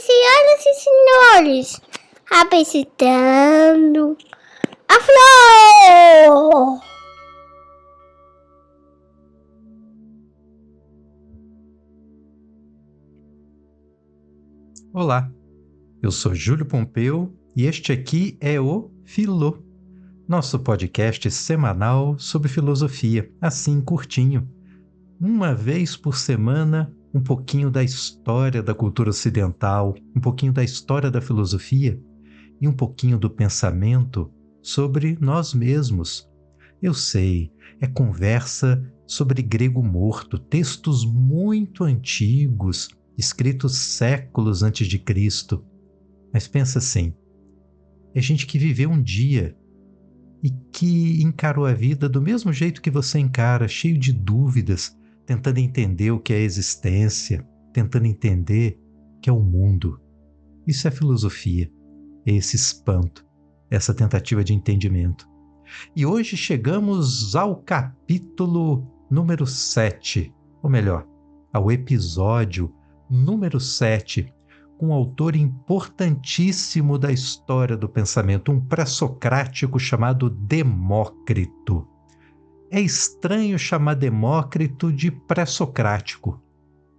Senhoras e senhores, apresentando a Flor! Olá, eu sou Júlio Pompeu e este aqui é o Filô, nosso podcast semanal sobre filosofia, assim curtinho. Uma vez por semana, um pouquinho da história da cultura ocidental, um pouquinho da história da filosofia e um pouquinho do pensamento sobre nós mesmos. Eu sei, é conversa sobre grego morto, textos muito antigos, escritos séculos antes de Cristo. Mas pensa assim, é gente que viveu um dia e que encarou a vida do mesmo jeito que você encara, cheio de dúvidas, tentando entender o que é a existência, tentando entender o que é o mundo. Isso é filosofia, é esse espanto, essa tentativa de entendimento. E hoje chegamos ao capítulo número 7, ou melhor, ao episódio número 7, com um autor importantíssimo da história do pensamento, um pré-socrático chamado Demócrito. É estranho chamar Demócrito de pré-socrático,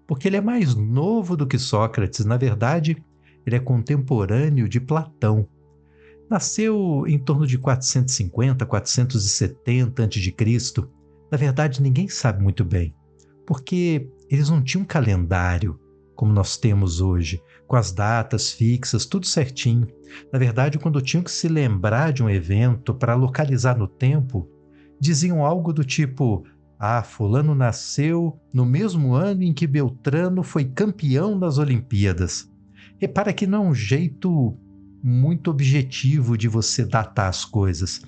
porque ele é mais novo do que Sócrates. Na verdade, ele é contemporâneo de Platão. Nasceu em torno de 450, 470 a.C. Na verdade, ninguém sabe muito bem, porque eles não tinham um calendário como nós temos hoje, com as datas fixas, tudo certinho. Na verdade, quando tinham que se lembrar de um evento para localizar no tempo, diziam algo do tipo: fulano nasceu no mesmo ano em que Beltrano foi campeão das Olimpíadas. Repara que não é um jeito muito objetivo de você datar as coisas,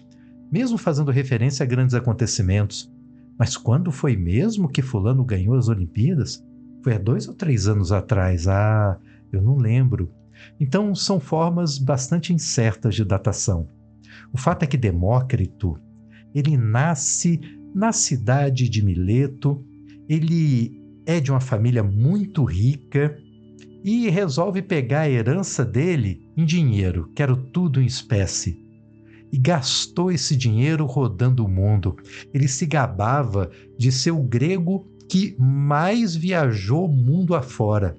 mesmo fazendo referência a grandes acontecimentos. Mas quando foi mesmo que fulano ganhou as Olimpíadas? Foi há 2 ou 3 anos atrás. Eu não lembro. Então são formas bastante incertas de datação. O fato é que Demócrito, ele nasce na cidade de Mileto, ele é de uma família muito rica e resolve pegar a herança dele em dinheiro, quero tudo em espécie. E gastou esse dinheiro rodando o mundo. Ele se gabava de ser o grego que mais viajou mundo afora,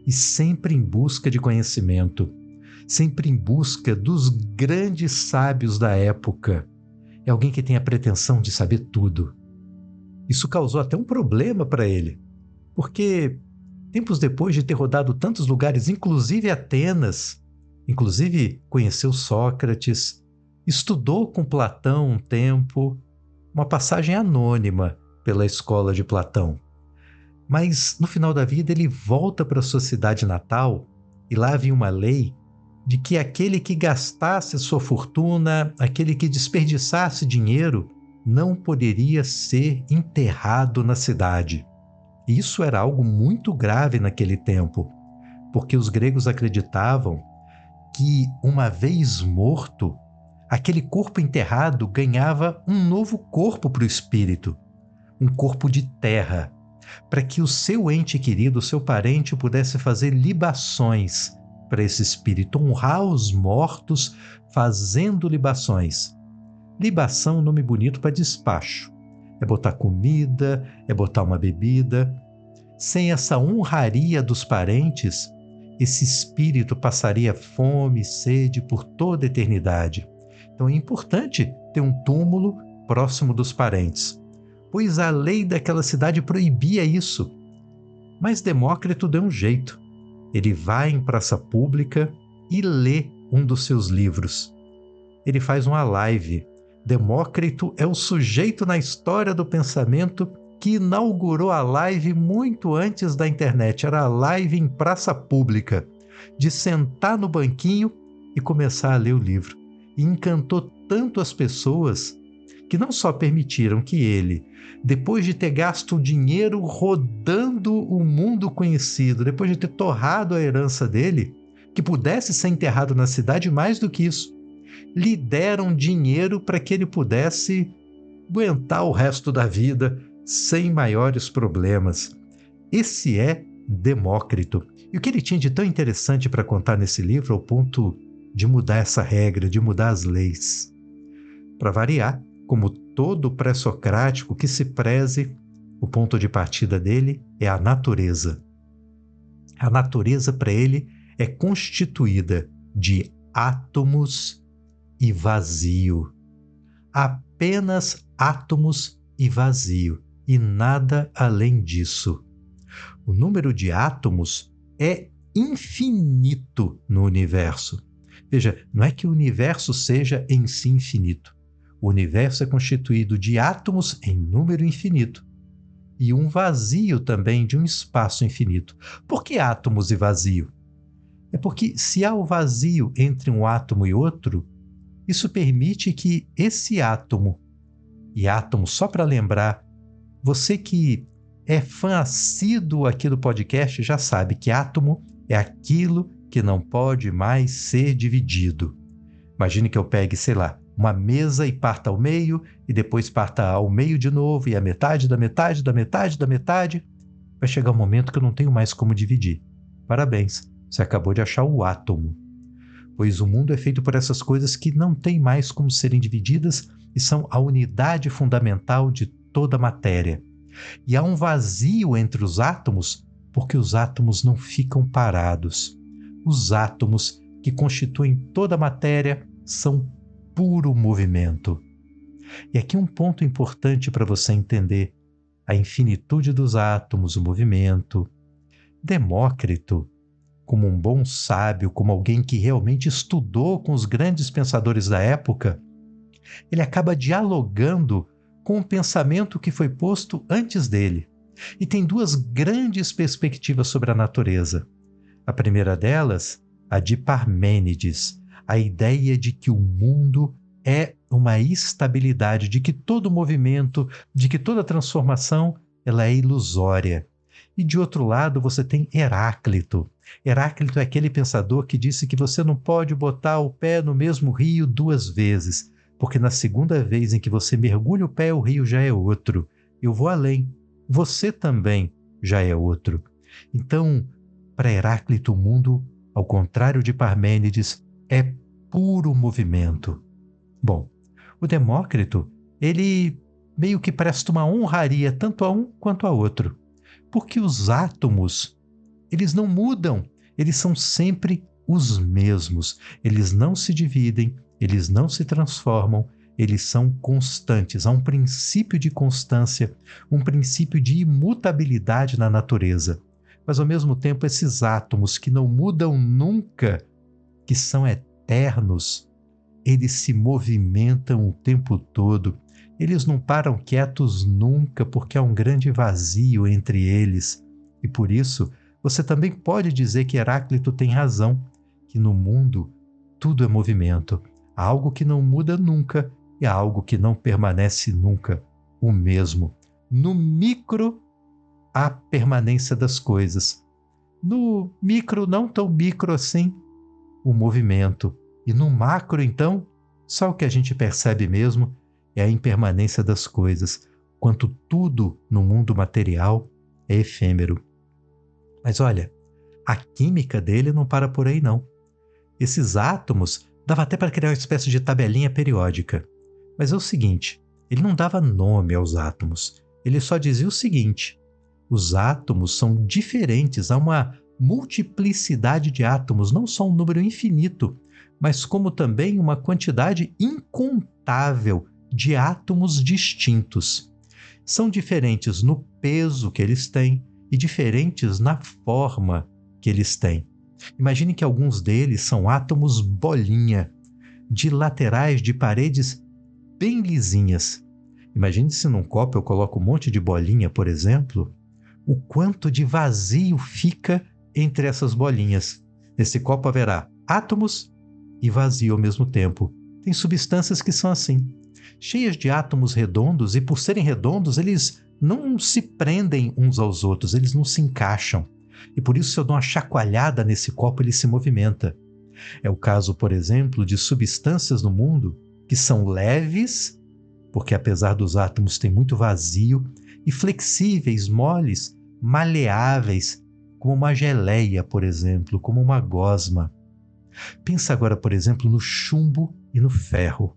e sempre em busca de conhecimento, sempre em busca dos grandes sábios da época. É alguém que tem a pretensão de saber tudo. Isso causou até um problema para ele, porque tempos depois de ter rodado tantos lugares, inclusive Atenas, inclusive conheceu Sócrates, estudou com Platão um tempo, uma passagem anônima pela escola de Platão. Mas no final da vida ele volta para sua cidade natal e lá havia uma lei de que aquele que gastasse sua fortuna, aquele que desperdiçasse dinheiro, não poderia ser enterrado na cidade. Isso era algo muito grave naquele tempo, porque os gregos acreditavam que, uma vez morto, aquele corpo enterrado ganhava um novo corpo para o espírito, um corpo de terra, para que o seu ente querido, o seu parente, pudesse fazer libações para esse espírito, honrar os mortos fazendo libações. Libação é um nome bonito para despacho. É botar comida, é botar uma bebida. Sem essa honraria dos parentes, esse espírito passaria fome e sede por toda a eternidade. Então é importante ter um túmulo próximo dos parentes, pois a lei daquela cidade proibia isso. Mas Demócrito deu um jeito. Ele vai em praça pública e lê um dos seus livros. Ele faz uma live. Demócrito é o sujeito na história do pensamento que inaugurou a live muito antes da internet. Era a live em praça pública, de sentar no banquinho e começar a ler o livro. E encantou tanto as pessoas que não só permitiram que ele, depois de ter gasto dinheiro rodando o mundo conhecido, depois de ter torrado a herança dele, que pudesse ser enterrado na cidade, mais do que isso, lhe deram dinheiro para que ele pudesse aguentar o resto da vida sem maiores problemas. Esse é Demócrito. E o que ele tinha de tão interessante para contar nesse livro ao ponto de mudar essa regra, de mudar as leis? Para variar, como todo pré-socrático que se preze, o ponto de partida dele é a natureza. A natureza para ele é constituída de átomos e vazio. Apenas átomos e vazio, e nada além disso. O número de átomos é infinito no universo. Veja, não é que o universo seja em si infinito. O universo é constituído de átomos em número infinito e um vazio também de um espaço infinito. Por que átomos e vazio? É porque se há o vazio entre um átomo e outro, isso permite que esse átomo, e átomo só para lembrar, você que é fã assíduo aqui do podcast já sabe que átomo é aquilo que não pode mais ser dividido. Imagine que eu pegue, sei lá, uma mesa e parta ao meio, e depois parta ao meio de novo, e a metade da metade da metade da metade. Vai chegar um momento que eu não tenho mais como dividir. Parabéns, você acabou de achar o átomo. Pois o mundo é feito por essas coisas que não têm mais como serem divididas e são a unidade fundamental de toda a matéria. E há um vazio entre os átomos porque os átomos não ficam parados. Os átomos que constituem toda a matéria são puro movimento. E aqui um ponto importante para você entender a infinitude dos átomos, o movimento. Demócrito, como um bom sábio, como alguém que realmente estudou com os grandes pensadores da época, ele acaba dialogando com o pensamento que foi posto antes dele. E tem duas grandes perspectivas sobre a natureza. A primeira delas, a de Parmênides, a ideia de que o mundo é uma estabilidade, de que todo movimento, de que toda transformação, ela é ilusória. E de outro lado você tem Heráclito. Heráclito é aquele pensador que disse que você não pode botar o pé no mesmo rio duas vezes, porque na segunda vez em que você mergulha o pé, o rio já é outro. Eu vou além, você também já é outro. Então, para Heráclito, o mundo, ao contrário de Parmênides, é puro movimento. Bom, o Demócrito, ele meio que presta uma honraria tanto a um quanto a outro, porque os átomos, eles não mudam, eles são sempre os mesmos, eles não se dividem, eles não se transformam, eles são constantes. Há um princípio de constância, um princípio de imutabilidade na natureza. Mas, ao mesmo tempo, esses átomos que não mudam nunca, que são eternos, eles se movimentam o tempo todo. Eles não param quietos nunca, porque há um grande vazio entre eles. E por isso, você também pode dizer que Heráclito tem razão, que no mundo tudo é movimento. Há algo que não muda nunca e há algo que não permanece nunca o mesmo. No micro, há permanência das coisas. No micro, não tão micro assim, o movimento. E no macro, então, só o que a gente percebe mesmo é a impermanência das coisas, quanto tudo no mundo material é efêmero. Mas olha, a química dele não para por aí não. Esses átomos, dava até para criar uma espécie de tabelinha periódica. Mas é o seguinte, ele não dava nome aos átomos, ele só dizia o seguinte: os átomos são diferentes, há uma multiplicidade de átomos, não só um número infinito, mas como também uma quantidade incontável de átomos distintos. São diferentes no peso que eles têm e diferentes na forma que eles têm. Imagine que alguns deles são átomos bolinha, de laterais de paredes bem lisinhas. Imagine se num copo eu coloco um monte de bolinha, por exemplo, o quanto de vazio fica entre essas bolinhas. Nesse copo haverá átomos e vazio ao mesmo tempo. Tem substâncias que são assim, cheias de átomos redondos, e por serem redondos, eles não se prendem uns aos outros, eles não se encaixam. E por isso, se eu dou uma chacoalhada nesse copo, ele se movimenta. É o caso, por exemplo, de substâncias no mundo que são leves, porque apesar dos átomos tem muito vazio, e flexíveis, moles, maleáveis, como uma geleia, por exemplo, como uma gosma. Pensa agora, por exemplo, no chumbo e no ferro.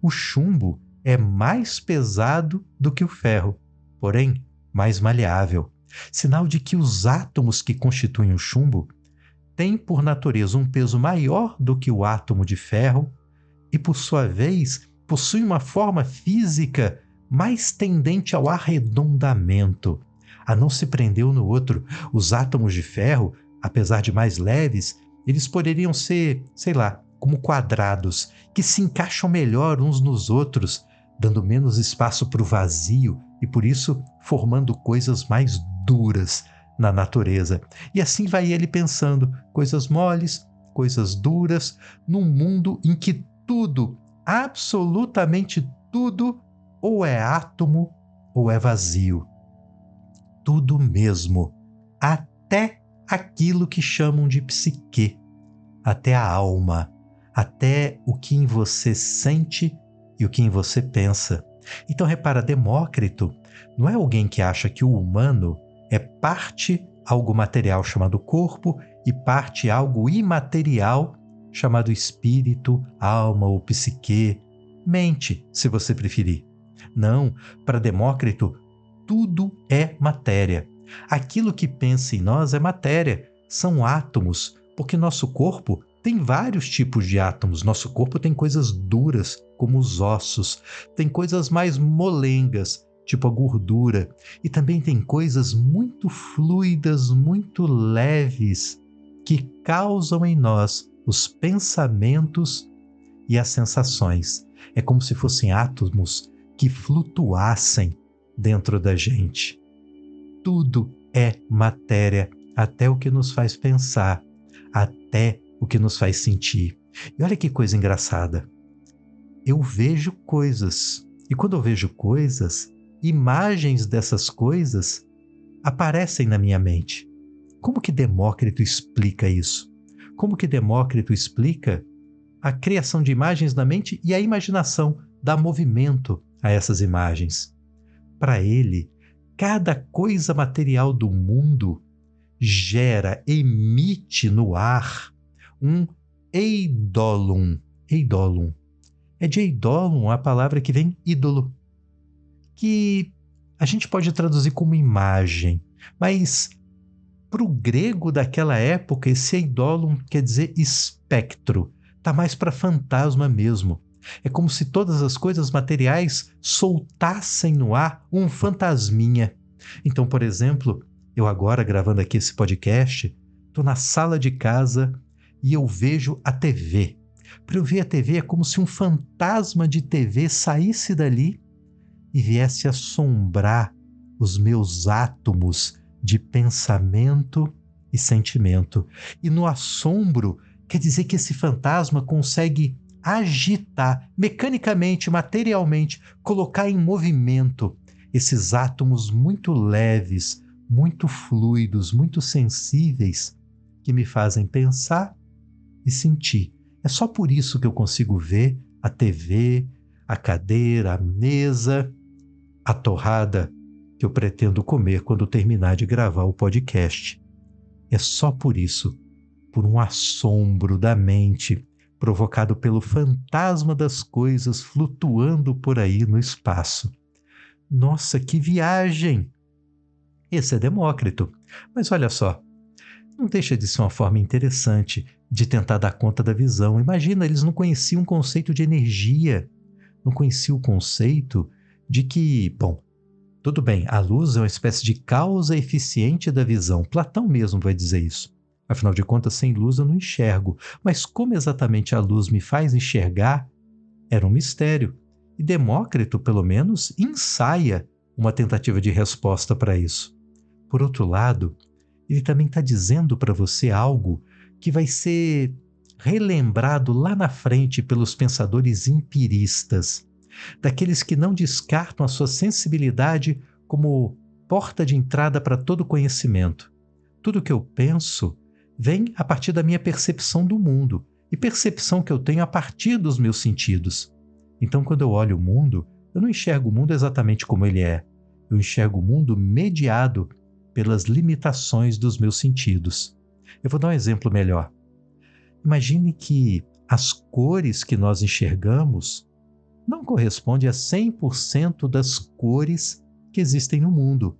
O chumbo é mais pesado do que o ferro, porém mais maleável. Sinal de que os átomos que constituem o chumbo têm, por natureza, um peso maior do que o átomo de ferro e, por sua vez, possuem uma forma física mais tendente ao arredondamento, a não se prender um no outro. Os átomos de ferro, apesar de mais leves, eles poderiam ser, sei lá, como quadrados, que se encaixam melhor uns nos outros, dando menos espaço para o vazio e, por isso, formando coisas mais duras na natureza. E assim vai ele pensando, coisas moles, coisas duras, num mundo em que tudo, absolutamente tudo, ou é átomo ou é vazio. Tudo mesmo, até aquilo que chamam de psique, até a alma, até o que em você sente e o que em você pensa. Então repara, Demócrito não é alguém que acha que o humano é parte algo material chamado corpo e parte algo imaterial chamado espírito, alma ou psique, mente, se você preferir. Não, para Demócrito, tudo é matéria. Aquilo que pensa em nós é matéria, são átomos, porque nosso corpo tem vários tipos de átomos. Nosso corpo tem coisas duras, como os ossos, tem coisas mais molengas, tipo a gordura, e também tem coisas muito fluidas, muito leves, que causam em nós os pensamentos e as sensações. É como se fossem átomos que flutuassem dentro da gente. Tudo é matéria, até o que nos faz pensar, até o que nos faz sentir. E olha que coisa engraçada. Eu vejo coisas, e quando eu vejo coisas, imagens dessas coisas aparecem na minha mente. Como que Demócrito explica isso? Como que Demócrito explica a criação de imagens na mente e a imaginação dá movimento a essas imagens? Para ele, cada coisa material do mundo gera, emite no ar um eidolon. Eidolon. É de eidolon a palavra que vem ídolo, que a gente pode traduzir como imagem, mas para o grego daquela época, esse eidolon quer dizer espectro, está mais para fantasma mesmo. É como se todas as coisas materiais soltassem no ar um fantasminha. Então, por exemplo, eu agora gravando aqui esse podcast, estou na sala de casa e eu vejo a TV. Para eu ver a TV é como se um fantasma de TV saísse dali e viesse assombrar os meus átomos de pensamento e sentimento. E no assombro, quer dizer que esse fantasma consegue agitar mecanicamente, materialmente, colocar em movimento esses átomos muito leves, muito fluidos, muito sensíveis, que me fazem pensar e sentir. É só por isso que eu consigo ver a TV, a cadeira, a mesa, a torrada que eu pretendo comer quando terminar de gravar o podcast. É só por isso, por um assombro da mente provocado pelo fantasma das coisas flutuando por aí no espaço. Nossa, que viagem! Esse é Demócrito. Mas olha só, não deixa de ser uma forma interessante de tentar dar conta da visão. Imagina, eles não conheciam o conceito de energia, não conheciam o conceito de que, bom, tudo bem, a luz é uma espécie de causa eficiente da visão. Platão mesmo vai dizer isso. Afinal de contas, sem luz eu não enxergo. Mas como exatamente a luz me faz enxergar, era um mistério. E Demócrito, pelo menos, ensaia uma tentativa de resposta para isso. Por outro lado, ele também está dizendo para você algo que vai ser relembrado lá na frente pelos pensadores empiristas, daqueles que não descartam a sua sensibilidade como porta de entrada para todo conhecimento. Tudo que eu penso vem a partir da minha percepção do mundo, e percepção que eu tenho a partir dos meus sentidos. Então, quando eu olho o mundo, eu não enxergo o mundo exatamente como ele é. Eu enxergo o mundo mediado pelas limitações dos meus sentidos. Eu vou dar um exemplo melhor. Imagine que as cores que nós enxergamos não correspondem a 100% das cores que existem no mundo,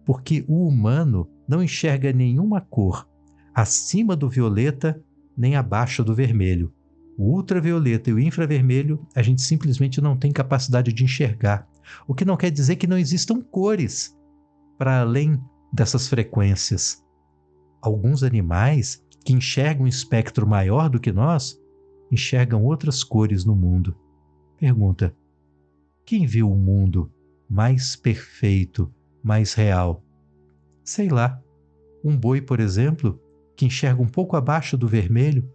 porque o humano não enxerga nenhuma cor acima do violeta nem abaixo do vermelho. O ultravioleta e o infravermelho a gente simplesmente não tem capacidade de enxergar, o que não quer dizer que não existam cores para além dessas frequências. Alguns animais que enxergam um espectro maior do que nós enxergam outras cores no mundo. Pergunta: quem viu um mundo mais perfeito, mais real? Sei lá, um boi, por exemplo, que enxerga um pouco abaixo do vermelho.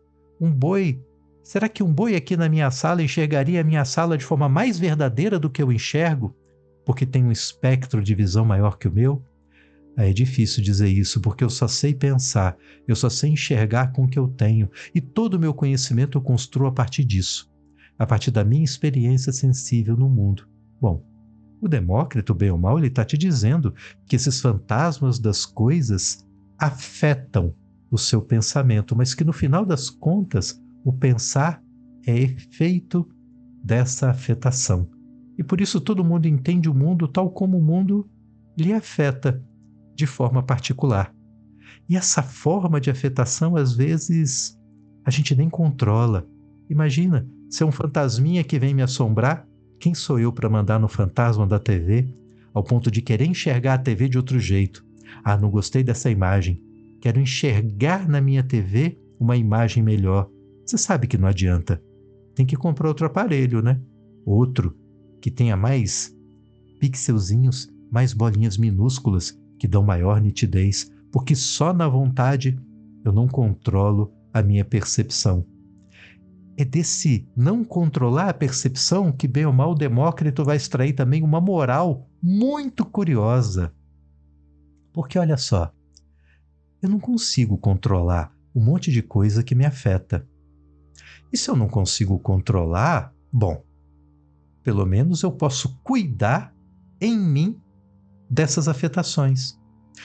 Será que um boi aqui na minha sala enxergaria a minha sala de forma mais verdadeira do que eu enxergo, porque tem um espectro de visão maior que o meu? É difícil dizer isso, porque eu só sei pensar, eu só sei enxergar com o que eu tenho, e todo o meu conhecimento eu construo a partir disso, a partir da minha experiência sensível no mundo. Bom, o Demócrito, bem ou mal, ele está te dizendo que esses fantasmas das coisas afetam o seu pensamento, mas que no final das contas, o pensar é efeito dessa afetação. E por isso todo mundo entende o mundo tal como o mundo lhe afeta de forma particular. E essa forma de afetação, às vezes, a gente nem controla. Imagina, se é um fantasminha que vem me assombrar, quem sou eu para mandar no fantasma da TV, ao ponto de querer enxergar a TV de outro jeito? Ah, não gostei dessa imagem. Quero enxergar na minha TV uma imagem melhor. Você sabe que não adianta. Tem que comprar outro aparelho, né? Outro que tenha mais pixelzinhos, mais bolinhas minúsculas, que dão maior nitidez, porque só na vontade eu não controlo a minha percepção. É desse não controlar a percepção que, bem ou mal, o Demócrito vai extrair também uma moral muito curiosa. Porque olha só, eu não consigo controlar um monte de coisa que me afeta. E se eu não consigo controlar, bom, pelo menos eu posso cuidar em mim dessas afetações.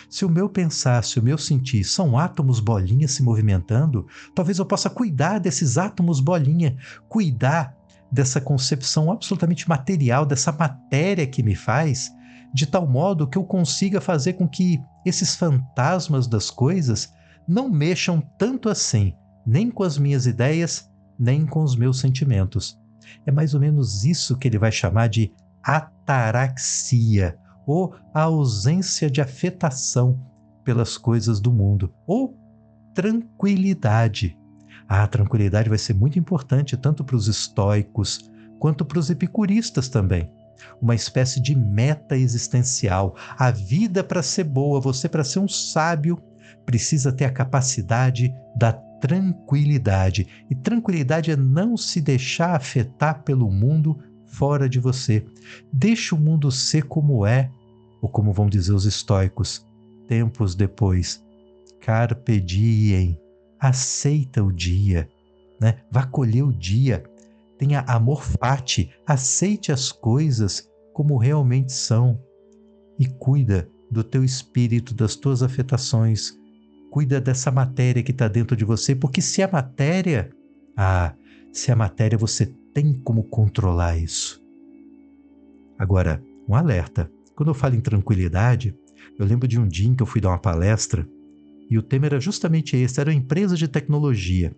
Se o meu pensar, se o meu sentir são átomos bolinha se movimentando, talvez eu possa cuidar desses átomos bolinha, cuidar dessa concepção absolutamente material, dessa matéria que me faz, de tal modo que eu consiga fazer com que esses fantasmas das coisas não mexam tanto assim, nem com as minhas ideias, nem com os meus sentimentos. É mais ou menos isso que ele vai chamar de ataraxia, ou a ausência de afetação pelas coisas do mundo, ou tranquilidade. A tranquilidade vai ser muito importante tanto para os estoicos quanto para os epicuristas também. Uma espécie de meta existencial. A vida, para ser boa, você, para ser um sábio, precisa ter a capacidade da tranquilidade. E tranquilidade é não se deixar afetar pelo mundo fora de você. Deixa o mundo ser como é, ou como vão dizer os estoicos, tempos depois. Carpe diem, aceita o dia, né? Vá colher o dia, tenha amor fati, aceite as coisas como realmente são e cuida do teu espírito, das tuas afetações, cuida dessa matéria que está dentro de você, porque se a matéria você tem como controlar isso. Agora, um alerta. Quando eu falo em tranquilidade, eu lembro de um dia em que eu fui dar uma palestra e o tema era justamente esse, era uma empresa de tecnologia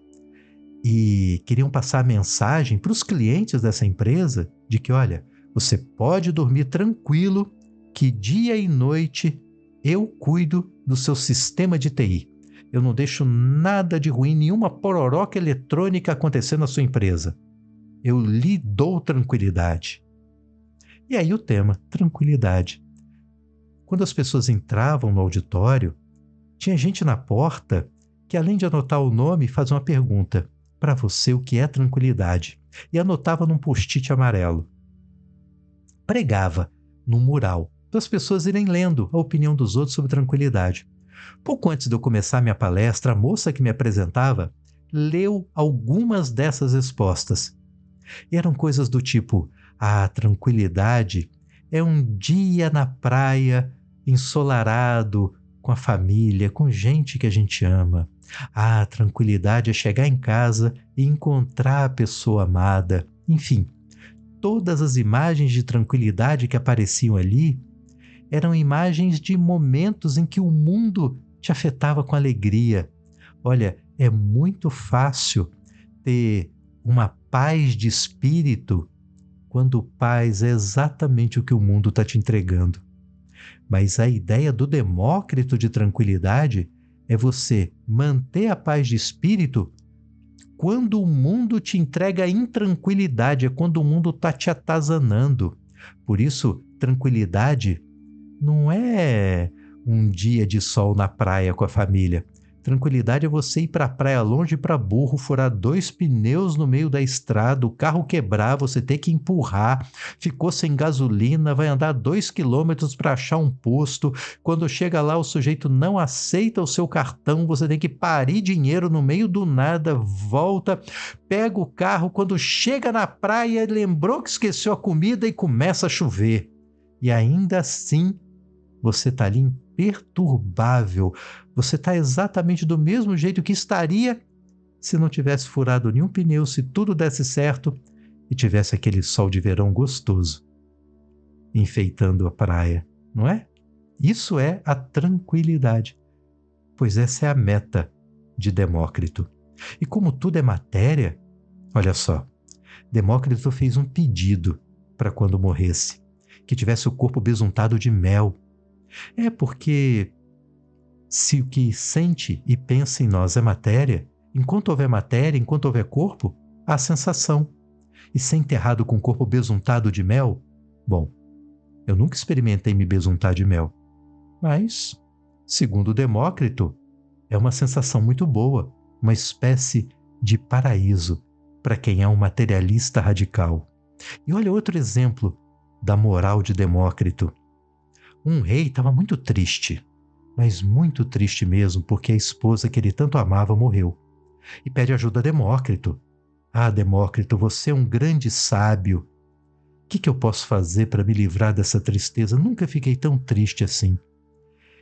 e queriam passar a mensagem para os clientes dessa empresa de que, olha, você pode dormir tranquilo que dia e noite eu cuido do seu sistema de TI. Eu não deixo nada de ruim, nenhuma pororoca eletrônica acontecer na sua empresa. Eu lhe dou tranquilidade. E aí o tema, tranquilidade. Quando as pessoas entravam no auditório, tinha gente na porta que, além de anotar o nome, fazia uma pergunta: para você, o que é tranquilidade? E anotava num post-it amarelo. Pregava num mural, para as pessoas irem lendo a opinião dos outros sobre tranquilidade. Pouco antes de eu começar minha palestra, a moça que me apresentava leu algumas dessas respostas. E eram coisas do tipo: a tranquilidade é um dia na praia ensolarado, com a família, com gente que a gente ama. A tranquilidade é chegar em casa e encontrar a pessoa amada. Enfim, todas as imagens de tranquilidade que apareciam ali eram imagens de momentos em que o mundo te afetava com alegria. Olha, é muito fácil ter uma paz de espírito quando paz é exatamente o que o mundo está te entregando. Mas a ideia do Demócrito de tranquilidade é você manter a paz de espírito quando o mundo te entrega intranquilidade, é quando o mundo está te atazanando. Por isso, tranquilidade não é um dia de sol na praia com a família. Tranquilidade é você ir para a praia longe para burro, furar 2 pneus no meio da estrada, o carro quebrar, você ter que empurrar, ficou sem gasolina, vai andar 2 quilômetros para achar um posto. Quando chega lá, o sujeito não aceita o seu cartão, você tem que parir dinheiro no meio do nada, volta, pega o carro. Quando chega na praia, lembrou que esqueceu a comida e começa a chover. E ainda assim, você está ali imperturbável. Você está exatamente do mesmo jeito que estaria se não tivesse furado nenhum pneu, se tudo desse certo e tivesse aquele sol de verão gostoso enfeitando a praia, não é? Isso é a tranquilidade, pois essa é a meta de Demócrito. E como tudo é matéria, olha só, Demócrito fez um pedido para quando morresse, que tivesse o corpo besuntado de mel. É porque se o que sente e pensa em nós é matéria, enquanto houver corpo, há sensação. E ser enterrado com o corpo besuntado de mel? Bom, eu nunca experimentei me besuntar de mel. Mas, segundo Demócrito, é uma sensação muito boa, uma espécie de paraíso para quem é um materialista radical. E olha outro exemplo da moral de Demócrito. Um rei estava muito triste, mas muito triste mesmo, porque a esposa que ele tanto amava morreu. E pede ajuda a Demócrito. Ah, Demócrito, você é um grande sábio. O que eu posso fazer para me livrar dessa tristeza? Nunca fiquei tão triste assim.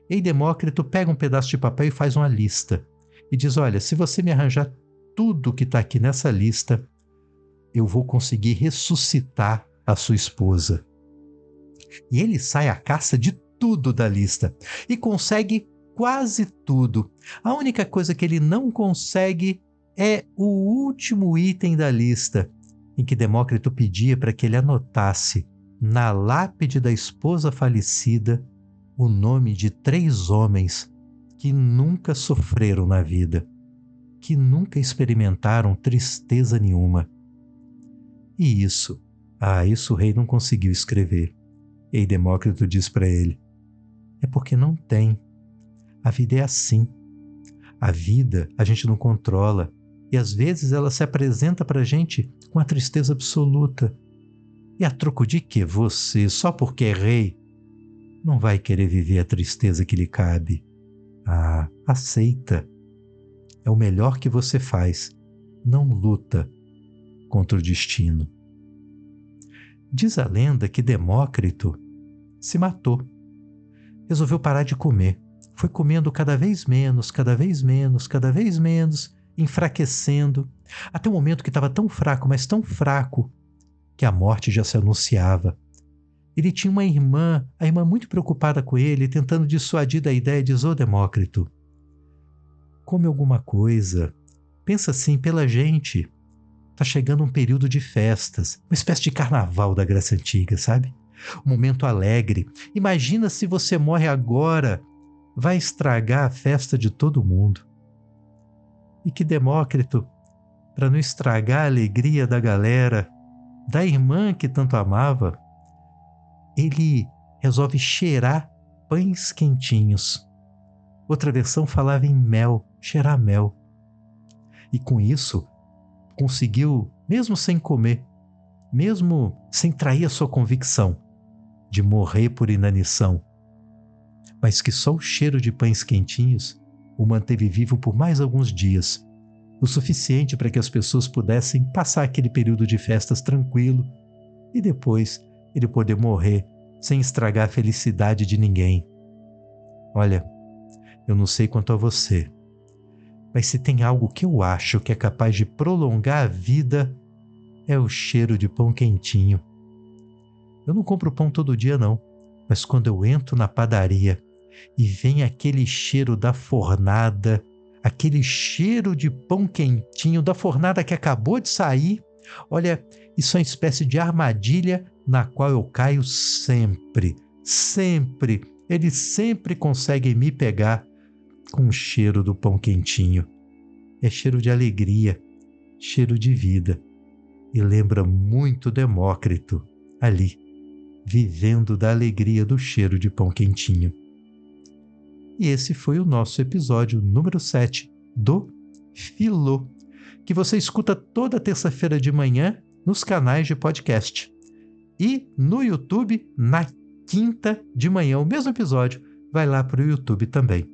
E aí Demócrito pega um pedaço de papel e faz uma lista. E diz, olha, se você me arranjar tudo que está aqui nessa lista, eu vou conseguir ressuscitar a sua esposa. E ele sai à caça de tudo da lista e consegue quase tudo. A única coisa que ele não consegue é o último item da lista, em que Demócrito pedia para que ele anotasse na lápide da esposa falecida o nome de 3 homens que nunca sofreram na vida, que nunca experimentaram tristeza nenhuma. E isso o rei não conseguiu escrever. E Demócrito diz para ele, é porque não tem. A vida é assim. A vida a gente não controla. E às vezes ela se apresenta para a gente com a tristeza absoluta. E a troco de que você, só porque é rei, não vai querer viver a tristeza que lhe cabe? Ah, aceita. É o melhor que você faz. Não luta contra o destino. Diz a lenda que Demócrito se matou. Resolveu parar de comer. Foi comendo cada vez menos, enfraquecendo, até o momento que estava tão fraco, mas tão fraco, que a morte já se anunciava. Ele tinha uma irmã, a irmã muito preocupada com ele, tentando dissuadir da ideia, diz, ô Demócrito, come alguma coisa, pensa assim, pela gente, está chegando um período de festas, uma espécie de carnaval da Grécia Antiga, sabe? Um momento alegre. Imagina se você morre agora, vai estragar a festa de todo mundo. E que Demócrito, para não estragar a alegria da galera, da irmã que tanto amava, ele resolve cheirar pães quentinhos. Outra versão falava em mel, cheirar mel. E com isso, conseguiu, mesmo sem comer, mesmo sem trair a sua convicção de morrer por inanição, mas que só o cheiro de pães quentinhos o manteve vivo por mais alguns dias, o suficiente para que as pessoas pudessem passar aquele período de festas tranquilo e depois ele poder morrer sem estragar a felicidade de ninguém. Olha, eu não sei quanto a você, mas se tem algo que eu acho que é capaz de prolongar a vida, é o cheiro de pão quentinho. Eu não compro pão todo dia não, mas quando eu entro na padaria e vem aquele cheiro da fornada, aquele cheiro de pão quentinho da fornada que acabou de sair, olha, isso é uma espécie de armadilha na qual eu caio sempre, sempre. Eles sempre conseguem me pegar com o cheiro do pão quentinho. É cheiro de alegria, cheiro de vida. E lembra muito Demócrito, ali, vivendo da alegria do cheiro de pão quentinho. E esse foi o nosso episódio número 7 do Filô, que você escuta toda terça-feira de manhã nos canais de podcast. E no YouTube, na quinta de manhã, o mesmo episódio vai lá para o YouTube também.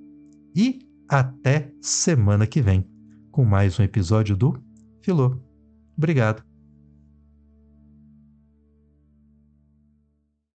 E até semana que vem, com mais um episódio do Filô. Obrigado.